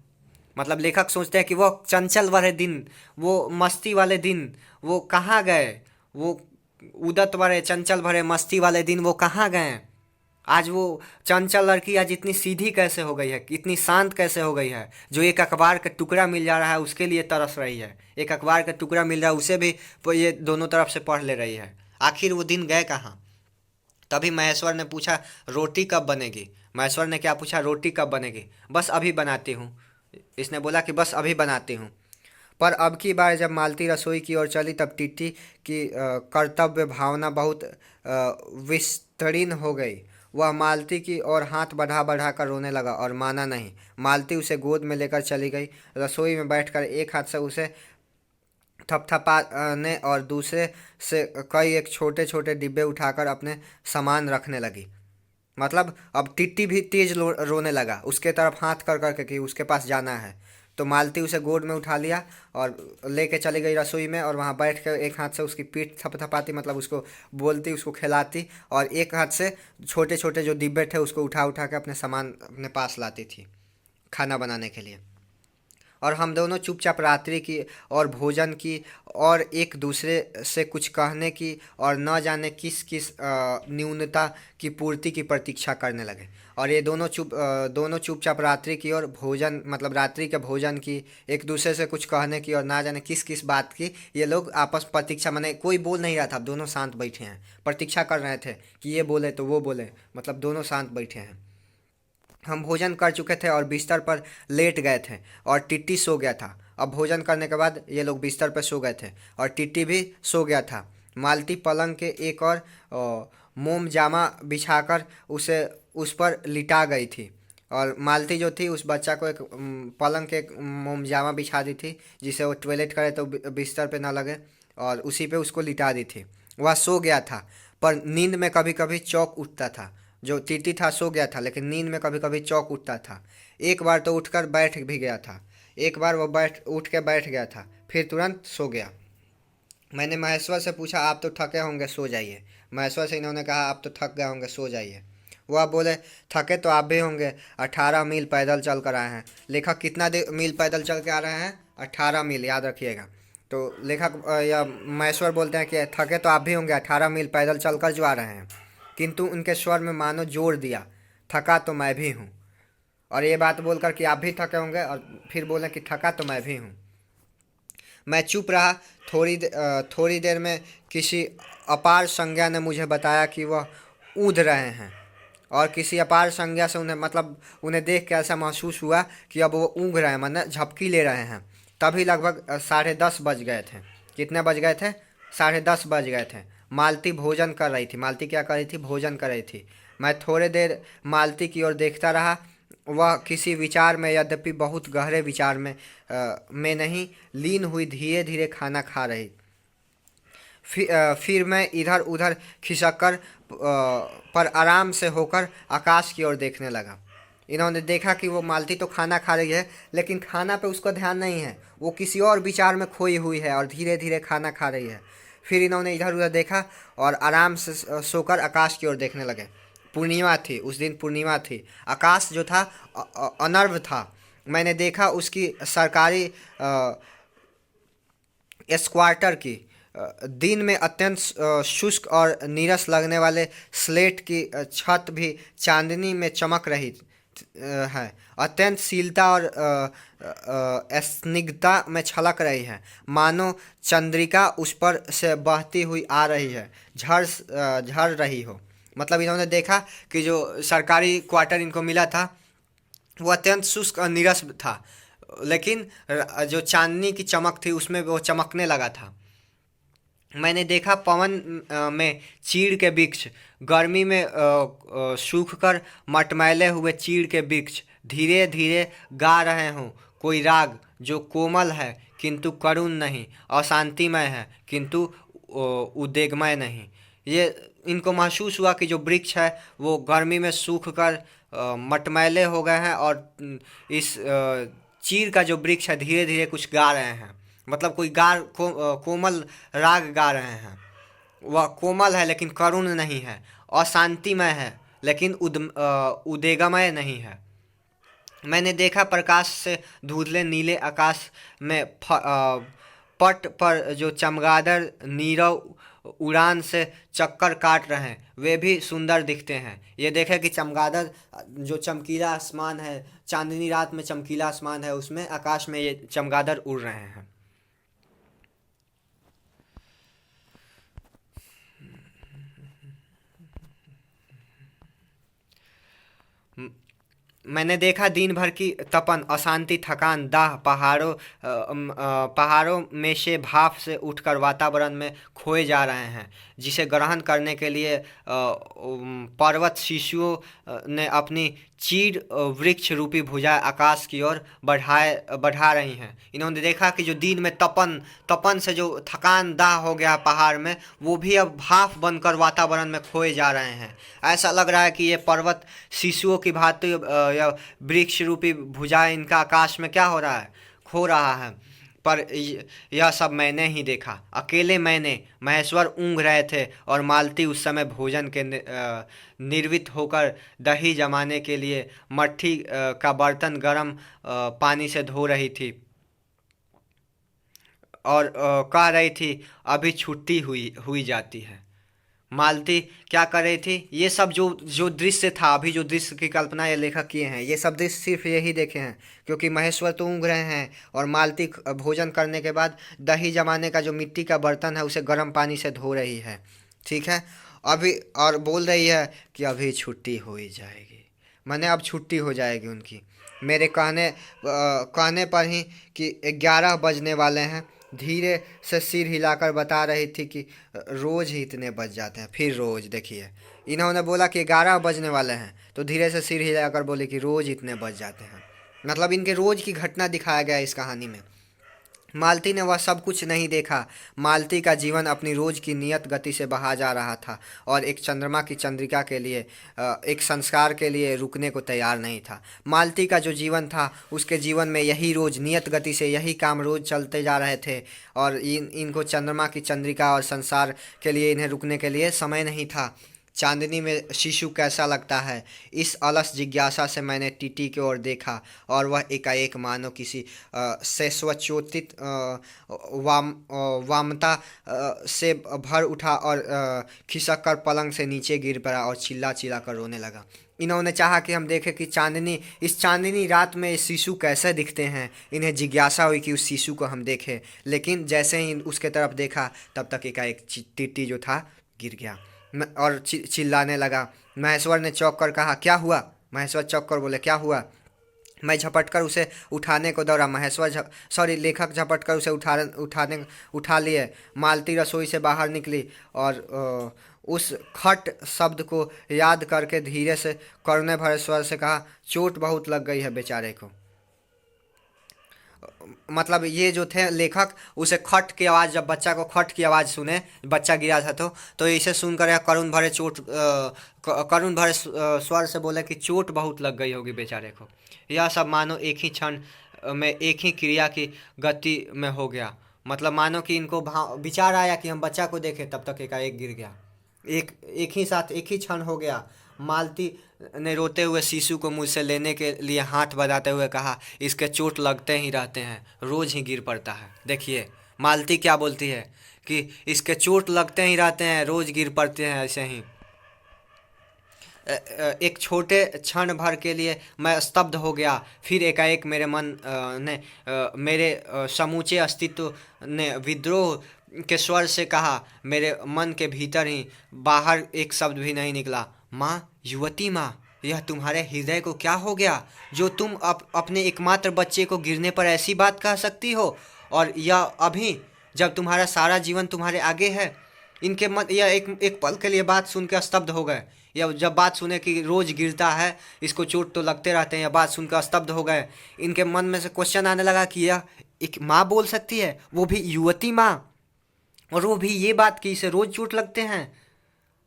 मतलब लेखक सोचते हैं कि वो चंचल वाले दिन, वो मस्ती वाले दिन, वो कहाँ गए? वो उदत भरे चंचल भरे मस्ती वाले दिन वो कहाँ गए? आज वो चंचल लड़की आज इतनी सीधी कैसे हो गई है, इतनी शांत कैसे हो गई है? जो एक अखबार का टुकड़ा मिल जा रहा है उसके लिए तरस रही है, एक अखबार का टुकड़ा मिल रहा है उसे भी ये दोनों तरफ से पढ़ ले रही है। आखिर वो दिन गए कहाँ? तभी महेश्वर ने पूछा रोटी कब बनेगी? महेश्वर ने क्या पूछा? रोटी कब बनेगी? बस अभी बनाती हूँ। इसने बोला कि बस अभी बनाती हूँ। पर अब की बार जब मालती रसोई की ओर चली तब टिट्टी की कर्तव्य भावना बहुत विस्तृण हो गई। वह मालती की ओर हाथ बढ़ा बढ़ा कर रोने लगा और माना नहीं। मालती उसे गोद में लेकर चली गई। रसोई में बैठकर एक हाथ से उसे थपथपाने और दूसरे से कई एक छोटे छोटे डिब्बे उठाकर अपने सामान रखने लगी। मतलब अब टिट्टी भी तेज रोने लगा, उसके तरफ हाथ कर करके कि उसके पास जाना है। तो मालती उसे गोद में उठा लिया और लेके चली गई रसोई में, और वहाँ बैठ कर एक हाथ से उसकी पीठ थपथपाती, मतलब उसको बोलती, उसको खिलाती, और एक हाथ से छोटे छोटे जो डिब्बे थे उसको उठा उठा के अपने सामान अपने पास लाती थी खाना बनाने के लिए। और हम दोनों चुपचाप रात्रि की और भोजन की और एक दूसरे से कुछ कहने की और न जाने किस किस न्यूनता की पूर्ति की प्रतीक्षा करने लगे। और ये दोनों चुपचाप रात्रि की और भोजन, मतलब रात्रि के भोजन की, एक दूसरे से कुछ कहने की और ना जाने किस किस बात की ये लोग आपस प्रतीक्षा, माने कोई बोल नहीं रहा था, दोनों शांत बैठे हैं, प्रतीक्षा कर रहे थे कि ये बोले तो वो बोले, मतलब दोनों शांत बैठे हैं। हम भोजन कर चुके थे और बिस्तर पर लेट गए थे और टिट्टी सो गया था। अब भोजन करने के बाद ये लोग बिस्तर पर सो गए थे और टिट्टी भी सो गया था। मालती पलंग के एक और मोम जामा बिछाकर उस पर लिटा गई थी, और मालती जो थी उस बच्चा को एक पलंग के एक मोम जामा बिछा दी थी जिसे वो टॉयलेट करे तो बिस्तर पे ना लगे, और उसी पे उसको लिटा दी थी। वह सो गया था, पर नींद में कभी कभी चौंक उठता था। जो टीटी था सो गया था, लेकिन नींद में कभी कभी चौंक उठता था। एक बार तो उठकर बैठ भी गया था। एक बार वो उठ के बैठ गया था, फिर तुरंत सो गया। मैंने महेश्वर से पूछा आप तो थके होंगे, सो जाइए। महेश्वर से इन्होंने कहा आप तो थक गए होंगे, सो जाइए। वह बोले थके तो आप भी होंगे, 18 मील पैदल चल कर आए हैं। लेखक कितना मील पैदल चल के आ रहे हैं? 18 मील, याद रखिएगा। तो लेखक या महेश्वर बोलते हैं कि थके तो आप भी होंगे, 18 मील पैदल चल कर जो आ रहे हैं। किंतु उनके स्वर में मानो जोर दिया, थका तो मैं भी हूँ। और ये बात बोलकर कि आप भी थके होंगे, और फिर बोले कि थका तो मैं भी हूँ। मैं चुप रहा। थोड़ी देर में किसी अपार संज्ञा ने मुझे बताया कि वह ऊँध रहे हैं, और किसी अपार संज्ञा से उन्हें देख के ऐसा महसूस हुआ कि अब वो ऊँघ रहे हैं, मतलब झपकी ले रहे हैं। तभी लगभग 10:30 बज गए थे। कितने बज गए थे? 10:30 बज गए थे। मालती भोजन कर रही थी। मालती क्या कर रही थी? भोजन कर रही थी। मैं थोड़ी देर मालती की ओर देखता रहा। वह किसी विचार में, यद्यपि बहुत गहरे विचार में नहीं, लीन हुई धीरे धीरे खाना खा रही। फिर मैं इधर उधर खिसक कर पर आराम से होकर आकाश की ओर देखने लगा। इन्होंने देखा कि वो मालती तो खाना खा रही है, लेकिन खाना पे उसका ध्यान नहीं है, वो किसी और विचार में खोई हुई है और धीरे धीरे खाना खा रही है। फिर इन्होंने इधर उधर देखा और आराम से सोकर आकाश की ओर देखने लगे। पूर्णिमा थी, उस दिन पूर्णिमा थी। आकाश जो था अनर्व था। मैंने देखा उसकी सरकारी स्क्वार्टर की दिन में अत्यंत शुष्क और नीरस लगने वाले स्लेट की छत भी चांदनी में चमक रही है। अत्यंत शीलता और स्निग्धता में छलक रही है, मानो चंद्रिका उस पर से बहती हुई आ रही है, झड़ रही हो। मतलब इन्होंने देखा कि जो सरकारी क्वार्टर इनको मिला था वो अत्यंत शुष्क और नीरस था, लेकिन जो चांदनी की चमक थी उसमें वो चमकने लगा था। मैंने देखा पवन में चीड़ के वृक्ष, गर्मी में सूख कर मटमैले हुए चीड़ के वृक्ष धीरे धीरे गा रहे हों कोई राग जो कोमल है किंतु करुण नहीं, अशांतिमय है किंतु उद्वेगमय नहीं। ये इनको महसूस हुआ कि जो वृक्ष है वो गर्मी में सूख कर मटमैले हो गए हैं और इस चीड़ का जो वृक्ष है धीरे धीरे कुछ गा रहे हैं। मतलब कोई कोमल राग गा रहे हैं। वह कोमल है लेकिन करुण नहीं है, अशांतिमय है लेकिन उद्वेगमय नहीं है। मैंने देखा प्रकाश से धुंधले नीले आकाश में पट पर जो चमगादड़ नीरव उड़ान से चक्कर काट रहे हैं वे भी सुंदर दिखते हैं। ये देखें कि चमगादड़ जो चमकीला आसमान है, चांदनी रात में चमकीला आसमान है, उसमें आकाश में ये चमगादड़ उड़ रहे हैं। मैंने देखा दिन भर की तपन, अशांति, थकान, दाह पहाड़ों में से भाप से उठकर वातावरण में खोए जा रहे हैं, जिसे ग्रहण करने के लिए पर्वत शिशुओं ने अपनी चीड़ वृक्ष रूपी भुजाएं आकाश की ओर बढ़ा रही हैं। इन्होंने देखा कि जो दिन में तपन से जो थकान दाह हो गया पहाड़ में, वो भी अब भाप बनकर वातावरण में खोए जा रहे हैं। ऐसा लग रहा है कि ये पर्वत शिशुओं की भांति या वृक्ष रूपी भुजाएं इनका आकाश में क्या हो रहा है, खो रहा है। पर यह सब मैंने ही देखा, अकेले मैंने। महेश्वर ऊँघ रहे थे और मालती उस समय भोजन के निर्वित होकर दही जमाने के लिए मट्ठी का बर्तन गर्म पानी से धो रही थी और कह रही थी अभी छुट्टी हुई जाती है। मालती क्या कर रही थी? ये सब जो दृश्य था, अभी जो दृश्य की कल्पना ये लेखक किए हैं, ये सब दृश्य सिर्फ यही देखे हैं क्योंकि महेश्वर तो ऊँघ रहे हैं और मालती भोजन करने के बाद दही जमाने का जो मिट्टी का बर्तन है उसे गर्म पानी से धो रही है। ठीक है, अभी और बोल रही है कि अभी छुट्टी हो ही जाएगी, माने अब छुट्टी हो जाएगी उनकी। मेरे कहने पर ही कि 11 बजने वाले हैं। धीरे से सिर हिलाकर बता रही थी कि रोज़ ही इतने बज जाते हैं। फिर रोज़ देखिए, इन्होंने बोला कि 11 बजने वाले हैं तो धीरे से सिर हिलाकर बोले कि रोज़ इतने बज जाते हैं। मतलब इनके रोज़ की घटना दिखाया गया है इस कहानी में। मालती ने वह सब कुछ नहीं देखा। मालती का जीवन अपनी रोज़ की नियत गति से बहा जा रहा था और एक चंद्रमा की चंद्रिका के लिए, एक संस्कार के लिए रुकने को तैयार नहीं था। मालती का जो जीवन था उसके जीवन में यही रोज़ नियत गति से यही काम रोज़ चलते जा रहे थे और इनको चंद्रमा की चंद्रिका और संसार के लिए इन्हें रुकने के लिए समय नहीं था। चांदनी में शिशु कैसा लगता है, इस अलस जिज्ञासा से मैंने टीटी की ओर देखा और वह एकाएक मानो किसी शैशवोत्थित वामता से भर उठा और खिसक कर पलंग से नीचे गिर पड़ा और चिल्ला चिल्ला कर रोने लगा। इन्होंने चाहा कि हम देखें कि इस चांदनी रात में शिशु कैसे दिखते हैं। इन्हें जिज्ञासा हुई कि उस शिशु को हम देखें, लेकिन जैसे ही उसके तरफ देखा तब तक एकाएक टीटी जो था गिर गया और चिल्लाने लगा। महेश्वर ने चौंक कर कहा क्या हुआ? महेश्वर चौंक कर बोले क्या हुआ? मैं झपट कर उसे उठाने को दौड़ा। लेखक झपट कर उसे उठा लिए। मालती रसोई से बाहर निकली और उस खट शब्द को याद करके धीरे से करुणे भरे स्वर से कहा, चोट बहुत लग गई है बेचारे को। मतलब ये जो थे लेखक, उसे खट की आवाज़, जब बच्चा को खट की आवाज़ सुने, बच्चा गिरा था तो इसे सुनकर यह करुण भरे स्वर से बोले कि चोट बहुत लग गई होगी बेचारे को। यह सब मानो एक ही क्षण में एक ही क्रिया की गति में हो गया। मतलब मानो कि इनको भाव विचार आया कि हम बच्चा को देखें, तब तक एकाएक गिर गया। एक एक ही साथ एक ही क्षण हो गया। मालती ने रोते हुए शिशु को मुझसे लेने के लिए हाथ बढ़ाते हुए कहा, इसके चोट लगते ही रहते हैं, रोज ही गिर पड़ता है। देखिए मालती क्या बोलती है कि इसके चोट लगते ही रहते हैं, रोज गिर पड़ते हैं ऐसे ही। एक छोटे क्षण भर के लिए मैं स्तब्ध हो गया। फिर एकाएक मेरे मन ने मेरे समूचे अस्तित्व ने विद्रोह के स्वर से कहा, मेरे मन के भीतर ही, बाहर एक शब्द भी नहीं निकला, माँ, युवती माँ, यह तुम्हारे हृदय को क्या हो गया जो तुम अपने एकमात्र बच्चे को गिरने पर ऐसी बात कह सकती हो, और यह अभी जब तुम्हारा सारा जीवन तुम्हारे आगे है। इनके मन यह एक पल के लिए बात सुन के स्तब्ध हो गए। या जब बात सुने कि रोज गिरता है, इसको चोट तो लगते रहते हैं, यह बात सुनकर स्तब्ध हो गए। इनके मन में से क्वेश्चन आने लगा कि यह एक माँ बोल सकती है, वो भी युवती माँ, और वो भी ये बात कि इसे रोज चोट लगते हैं।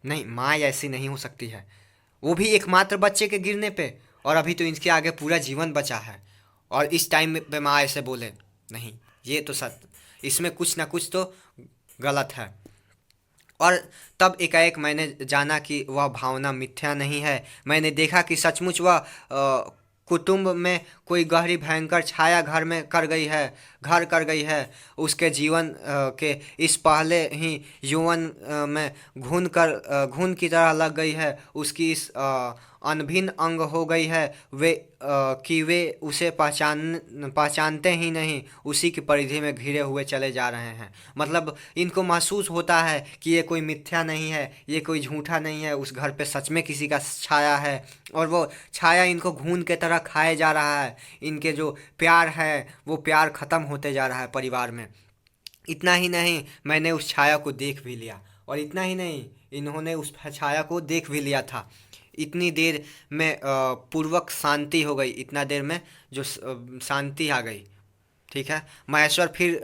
नहीं, माँ ऐसी नहीं हो सकती है, वो भी एकमात्र बच्चे के गिरने पे, और अभी तो इनके आगे पूरा जीवन बचा है, और इस टाइम पे माँ ऐसे बोले। नहीं, ये तो सच, इसमें कुछ ना कुछ तो गलत है। और तब एकाएक मैंने जाना कि वह भावना मिथ्या नहीं है। मैंने देखा कि सचमुच वह कुटुंब में कोई गहरी भयंकर छाया घर कर गई है। उसके जीवन के इस पहले ही यौवन में घुन की तरह लग गई है। उसकी इस अनभिन्न अंग हो गई है कि वे उसे पहचानते ही नहीं, उसी की परिधि में घिरे हुए चले जा रहे हैं। मतलब इनको महसूस होता है कि ये कोई मिथ्या नहीं है, ये कोई झूठा नहीं है, उस घर पे सच में किसी का छाया है, और वो छाया इनको घून के तरह खाए जा रहा है। इनके जो प्यार है वो प्यार ख़त्म होते जा रहा है परिवार में। इतना ही नहीं, मैंने उस छाया को देख भी लिया, और इतना ही नहीं, इन्होंने उस छाया को देख भी लिया था। इतनी देर में पूर्वक शांति हो गई, इतना देर में जो शांति आ गई। ठीक है, महेश्वर फिर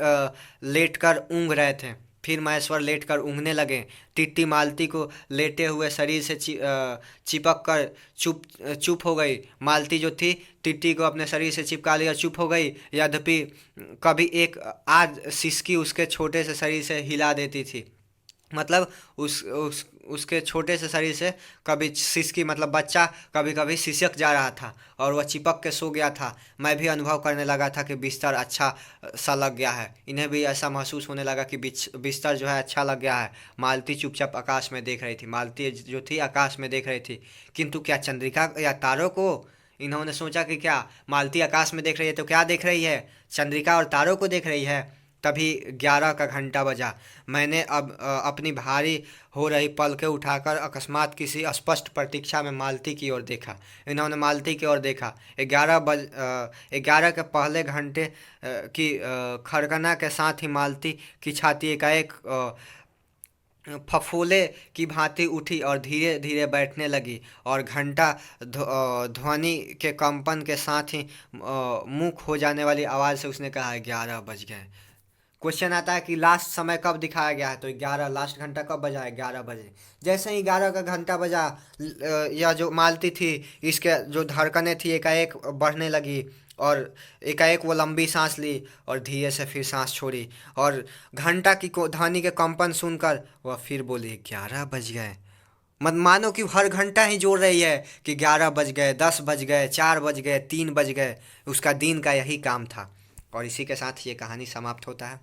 लेटकर ऊँघ रहे थे। फिर महेश्वर लेटकर ऊँघने लगे। टिट्टी मालती को लेटे हुए शरीर से चिपक कर चुप हो गई। मालती जो थी, टिट्टी को अपने शरीर से चिपका लिया, चुप हो गई। यद्यपि कभी एक आध सिसकी उसके छोटे से शरीर से हिला देती थी। मतलब उसके छोटे से शरीर से कभी सिसकी, मतलब बच्चा कभी कभी सिसक जा रहा था, और वह चिपक के सो गया था। मैं भी अनुभव करने लगा था कि बिस्तर अच्छा सा लग गया है। इन्हें भी ऐसा महसूस होने लगा कि बिस्तर जो है अच्छा लग गया है। मालती चुपचाप आकाश में देख रही थी। मालती जो थी आकाश में देख रही थी, किंतु क्या चंद्रिका या तारों को? इन्होंने सोचा कि क्या मालती आकाश में देख रही है तो क्या देख रही है? चंद्रिका और तारों को देख रही है। तभी 11 का घंटा बजा। मैंने अब अपनी भारी हो रही पलकें उठाकर अकस्मात किसी स्पष्ट प्रतीक्षा में मालती की ओर देखा। इन्होंने मालती की ओर देखा। 11 के पहले घंटे की खड़कना के साथ ही मालती की छाती एकाएक फफोले की भांति उठी और धीरे धीरे बैठने लगी, और घंटा ध्वनि के कंपन के साथ ही मुख हो जाने वाली आवाज़ से उसने कहा, 11 बज गए। क्वेश्चन आता है कि लास्ट समय कब दिखाया गया है, तो 11, लास्ट घंटा कब बजा है? 11 बजे। जैसे ही 11 का घंटा बजा, यह जो मालती थी, इसके जो धड़कनें थी एकाएक बढ़ने लगी, और एकाएक वो लंबी सांस ली और धीरे से फिर सांस छोड़ी, और घंटा की ध्वनि के कंपन सुनकर वह फिर बोली, 11 बज गए। मत मानो कि हर घंटा ही जोड़ रही है कि 11 बज गए, 10 बज गए, 4 बज गए, 3 बज गए। उसका दिन का यही काम था। और इसी के साथ ये कहानी समाप्त होता है।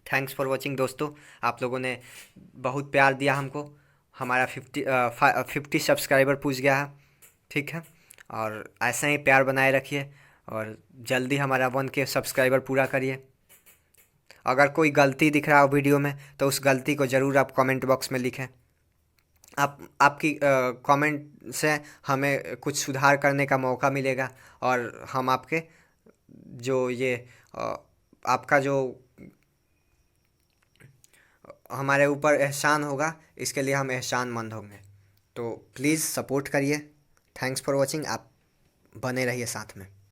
थैंक्स फॉर वॉचिंग दोस्तों, आप लोगों ने बहुत प्यार दिया हमको। हमारा 50 सब्सक्राइबर पूछ गया है। ठीक है, और ऐसा ही प्यार बनाए रखिए, और जल्दी हमारा 1K सब्सक्राइबर पूरा करिए। अगर कोई गलती दिख रहा हो वीडियो में तो उस गलती को ज़रूर आप कमेंट बॉक्स में लिखें। आपकी कमेंट से हमें कुछ सुधार करने का मौका मिलेगा, और हम आपके जो ये आपका जो हमारे ऊपर एहसान होगा, इसके लिए हम एहसानमंद होंगे। तो प्लीज़ सपोर्ट करिए। Thanks for watching. आप बने रहिए साथ में।